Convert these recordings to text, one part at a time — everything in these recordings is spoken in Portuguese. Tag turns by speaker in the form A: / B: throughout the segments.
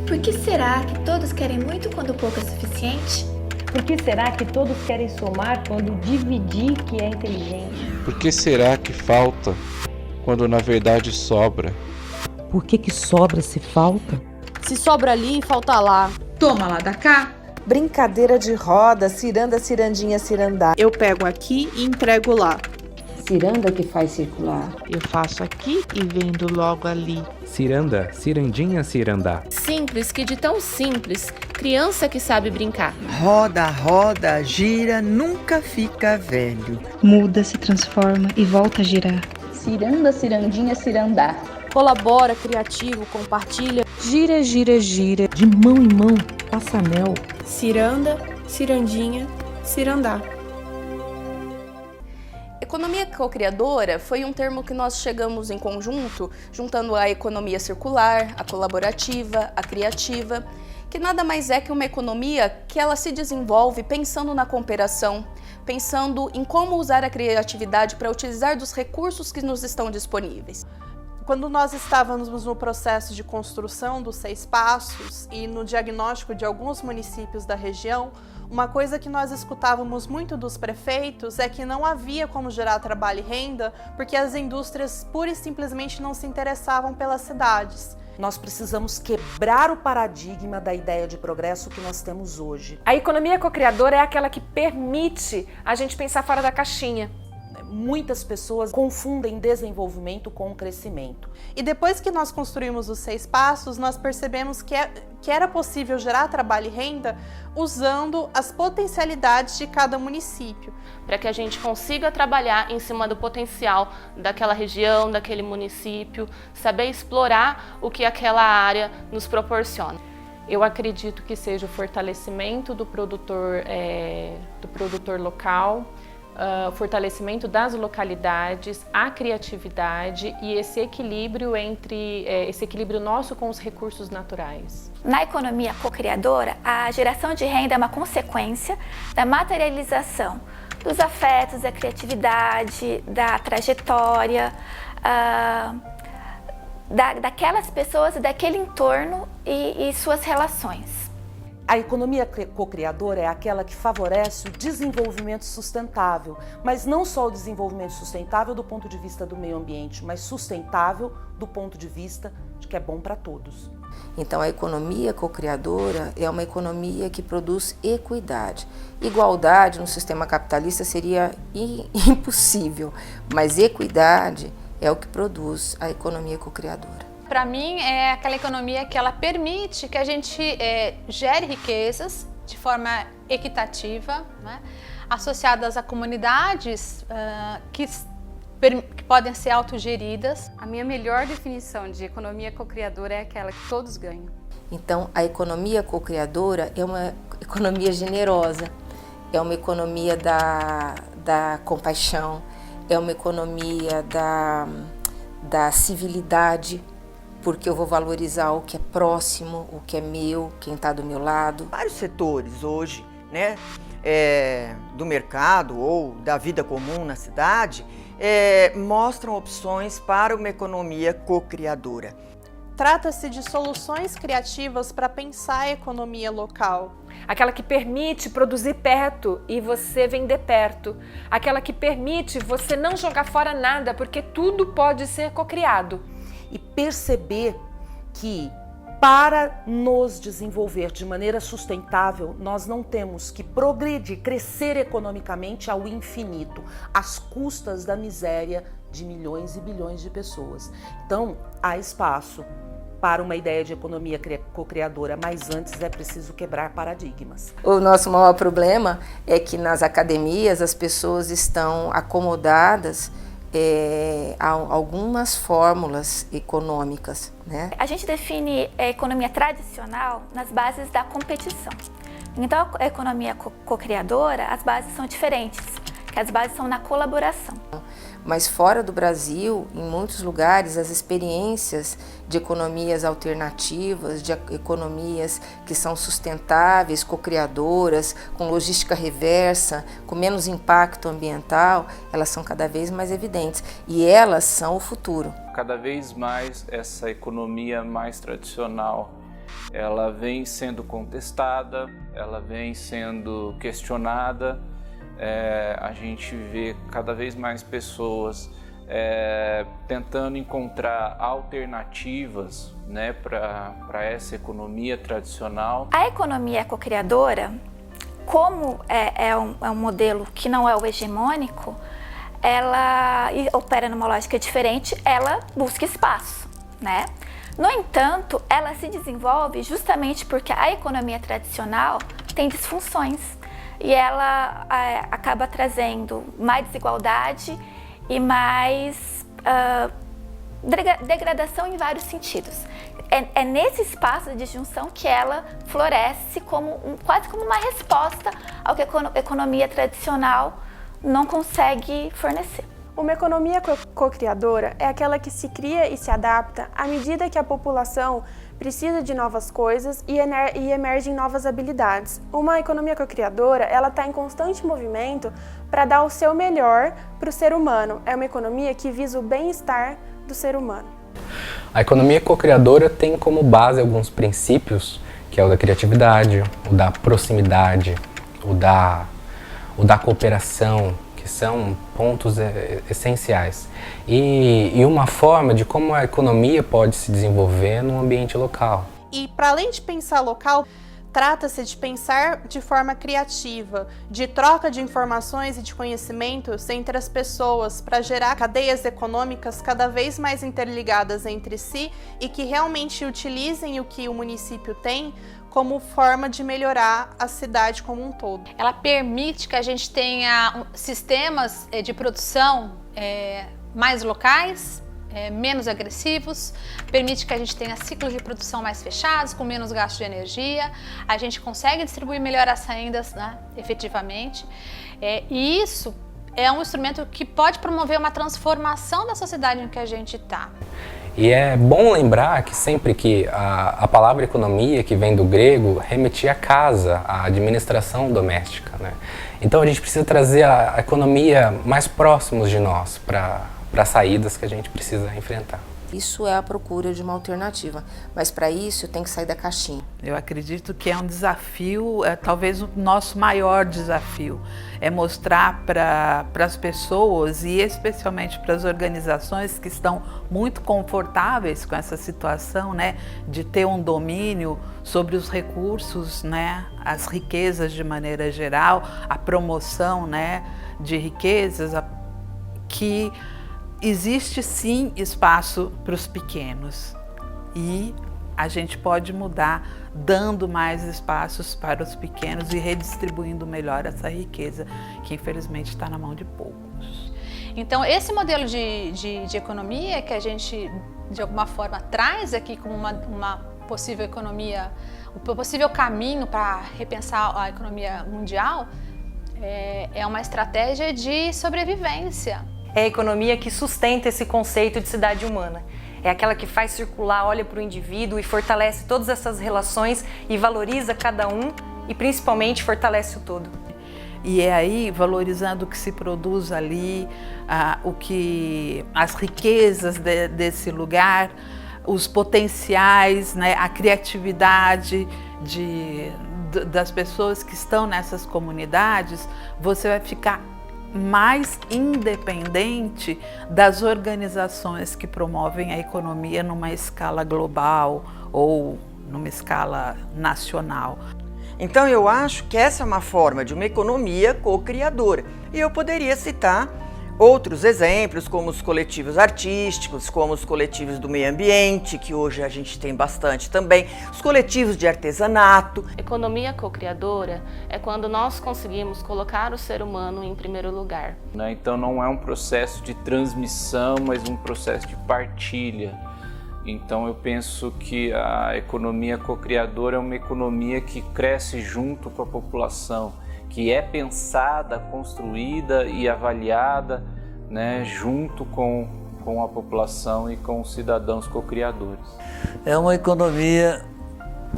A: Por que será que todos querem muito quando pouco é suficiente?
B: Por que será que todos querem somar quando dividir que é inteligente?
C: Por que será que falta quando na verdade sobra?
D: Por que sobra se falta?
E: Se sobra ali, falta lá.
F: Toma lá da cá.
G: Brincadeira de roda, ciranda, cirandinha, cirandá.
H: Eu pego aqui e entrego lá.
B: Ciranda que faz circular.
I: Eu faço aqui e vendo logo ali.
J: Ciranda, cirandinha, cirandá.
K: Simples que de tão simples, criança que sabe brincar.
L: Roda, roda, gira, nunca fica velho.
M: Muda, se transforma e volta a girar.
N: Ciranda, cirandinha, cirandá.
E: Colabora, criativo, compartilha.
D: Gira, gira, gira. De mão em mão, passa anel.
H: Ciranda, cirandinha, cirandá.
O: Economia co-criadora foi um termo que nós chegamos em conjunto, juntando a economia circular, a colaborativa, a criativa, que nada mais é que uma economia que ela se desenvolve pensando na cooperação, pensando em como usar a criatividade para utilizar dos recursos que nos estão disponíveis.
H: Quando nós estávamos no processo de construção dos 6 passos e no diagnóstico de alguns municípios da região, uma coisa que nós escutávamos muito dos prefeitos é que não havia como gerar trabalho e renda porque as indústrias pura e simplesmente não se interessavam pelas cidades.
P: Nós precisamos quebrar o paradigma da ideia de progresso que nós temos hoje.
Q: A economia co-criadora é aquela que permite a gente pensar fora da caixinha.
P: Muitas pessoas confundem desenvolvimento com crescimento.
H: E depois que nós construímos os 6 passos, nós percebemos que era possível gerar trabalho e renda usando as potencialidades de cada município.
K: Para que a gente consiga trabalhar em cima do potencial daquela região, daquele município, saber explorar o que aquela área nos proporciona.
Q: Eu acredito que seja o fortalecimento do produtor local, o fortalecimento das localidades, a criatividade e esse equilíbrio esse equilíbrio nosso com os recursos naturais.
A: Na economia co-criadora, a geração de renda é uma consequência da materialização dos afetos, da criatividade, da trajetória, daquelas pessoas e daquele entorno e suas relações.
P: A economia co-criadora é aquela que favorece o desenvolvimento sustentável, mas não só o desenvolvimento sustentável do ponto de vista do meio ambiente, mas sustentável do ponto de vista de que é bom para todos.
R: Então a economia co-criadora é uma economia que produz equidade. Igualdade no sistema capitalista seria impossível, mas equidade é o que produz a economia co-criadora.
S: Para mim, é aquela economia que ela permite que a gente gere riquezas de forma equitativa, né, associadas a comunidades que podem ser autogeridas.
T: A minha melhor definição de economia co-criadora é aquela que todos ganham.
R: Então, a economia co-criadora é uma economia generosa, é uma economia da compaixão, é uma economia da civilidade, porque eu vou valorizar o que é próximo, o que é meu, quem está do meu lado.
L: Vários setores hoje, né, do mercado ou da vida comum na cidade, mostram opções para uma economia co-criadora.
H: Trata-se de soluções criativas para pensar a economia local.
Q: Aquela que permite produzir perto e você vender perto. Aquela que permite você não jogar fora nada, porque tudo pode ser cocriado.
P: E perceber que para nos desenvolver de maneira sustentável, nós não temos que progredir, crescer economicamente ao infinito, às custas da miséria de milhões e bilhões de pessoas. Então, há espaço para uma ideia de economia co-criadora, mas antes é preciso quebrar paradigmas.
R: O nosso maior problema é que nas academias as pessoas estão acomodadas a algumas fórmulas econômicas, né?
A: A gente define a economia tradicional nas bases da competição. Então, a economia co-criadora, as bases são diferentes, que as bases são na colaboração.
R: Mas fora do Brasil, em muitos lugares, as experiências de economias alternativas, de economias que são sustentáveis, co-criadoras, com logística reversa, com menos impacto ambiental, elas são cada vez mais evidentes e elas são o futuro.
C: Cada vez mais essa economia mais tradicional
F: ela vem sendo contestada, ela vem sendo questionada. A gente vê cada vez mais pessoas tentando encontrar alternativas, né, para essa economia tradicional.
A: A economia cocriadora, como é um modelo que não é o hegemônico, ela opera numa lógica diferente, ela busca espaço, né? No entanto, ela se desenvolve justamente porque a economia tradicional tem disfunções e ela acaba trazendo mais desigualdade e mais degradação em vários sentidos. É nesse espaço de disjunção que ela floresce quase como uma resposta ao que a economia tradicional não consegue fornecer.
U: Uma economia cocriadora é aquela que se cria e se adapta à medida que a população precisa de novas coisas e emergem novas habilidades. Uma economia cocriadora, ela está em constante movimento para dar o seu melhor para o ser humano. É uma economia que visa o bem-estar do ser humano.
J: A economia cocriadora tem como base alguns princípios, que é o da criatividade, o da proximidade, o da cooperação, que são pontos essenciais. E uma forma de como a economia pode se desenvolver num ambiente local.
H: E para além de pensar local, trata-se de pensar de forma criativa, de troca de informações e de conhecimentos entre as pessoas para gerar cadeias econômicas cada vez mais interligadas entre si e que realmente utilizem o que o município tem como forma de melhorar a cidade como um todo.
S: Ela permite que a gente tenha sistemas de produção mais locais, menos agressivos, permite que a gente tenha ciclos de produção mais fechados, com menos gasto de energia, a gente consegue distribuir melhor as rendas, né, efetivamente, e isso é um instrumento que pode promover uma transformação da sociedade em que a gente está.
J: E é bom lembrar que sempre que a palavra economia, que vem do grego, remetia à casa, à administração doméstica, né? Então a gente precisa trazer a economia mais próximos de nós para saídas que a gente precisa enfrentar.
R: Isso é a procura de uma alternativa, mas para isso tem que sair da caixinha.
I: Eu acredito que é um desafio, talvez o nosso maior desafio, é mostrar para as pessoas e especialmente para as organizações que estão muito confortáveis com essa situação, né, de ter um domínio sobre os recursos, né, as riquezas de maneira geral, a promoção, né, de riquezas, que existe sim espaço para os pequenos e a gente pode mudar dando mais espaços para os pequenos e redistribuindo melhor essa riqueza que infelizmente está na mão de poucos.
S: Então esse modelo de economia que a gente de alguma forma traz aqui como uma possível economia, um possível caminho para repensar a economia mundial, é uma estratégia de sobrevivência.
V: É a economia que sustenta esse conceito de cidade humana. É aquela que faz circular, olha para o indivíduo e fortalece todas essas relações e valoriza cada um e principalmente fortalece o todo.
I: E é aí, valorizando o que se produz ali, as riquezas desse lugar, os potenciais, né, a criatividade das pessoas que estão nessas comunidades, você vai ficar mais independente das organizações que promovem a economia numa escala global ou numa escala nacional.
L: Então eu acho que essa é uma forma de uma economia co-criadora. E eu poderia citar outros exemplos, como os coletivos artísticos, como os coletivos do meio ambiente, que hoje a gente tem bastante também, os coletivos de artesanato.
K: Economia co-criadora é quando nós conseguimos colocar o ser humano em primeiro lugar.
F: Então não é um processo de transmissão, mas um processo de partilha. Então eu penso que a economia co-criadora é uma economia que cresce junto com a população, que é pensada, construída e avaliada, né, junto com a população e com os cidadãos co-criadores.
W: É uma economia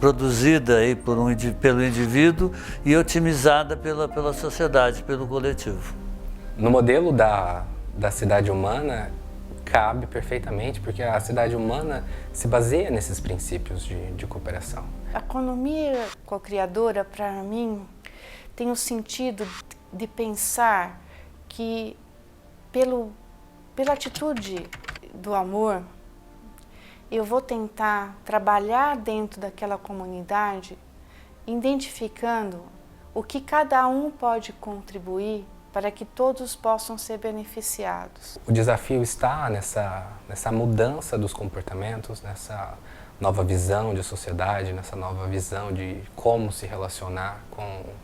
W: produzida aí pelo indivíduo e otimizada pela sociedade, pelo coletivo.
J: No modelo da cidade humana, cabe perfeitamente, porque a cidade humana se baseia nesses princípios de cooperação.
B: A economia cocriadora, para mim, tem o sentido de pensar que, pela atitude do amor, eu vou tentar trabalhar dentro daquela comunidade, identificando o que cada um pode contribuir para que todos possam ser beneficiados.
J: O desafio está nessa mudança dos comportamentos, nessa nova visão de sociedade, nessa nova visão de como se relacionar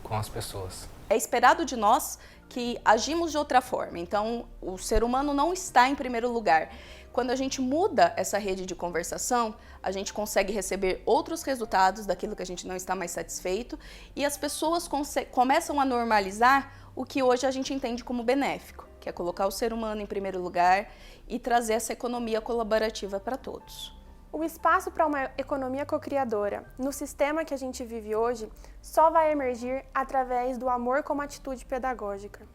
J: com as pessoas.
O: É esperado de nós que agimos de outra forma, então o ser humano não está em primeiro lugar. Quando a gente muda essa rede de conversação, a gente consegue receber outros resultados daquilo que a gente não está mais satisfeito e as pessoas começam a normalizar o que hoje a gente entende como benéfico, que é colocar o ser humano em primeiro lugar e trazer essa economia colaborativa para todos.
U: O espaço para uma economia cocriadora no sistema que a gente vive hoje só vai emergir através do amor como atitude pedagógica.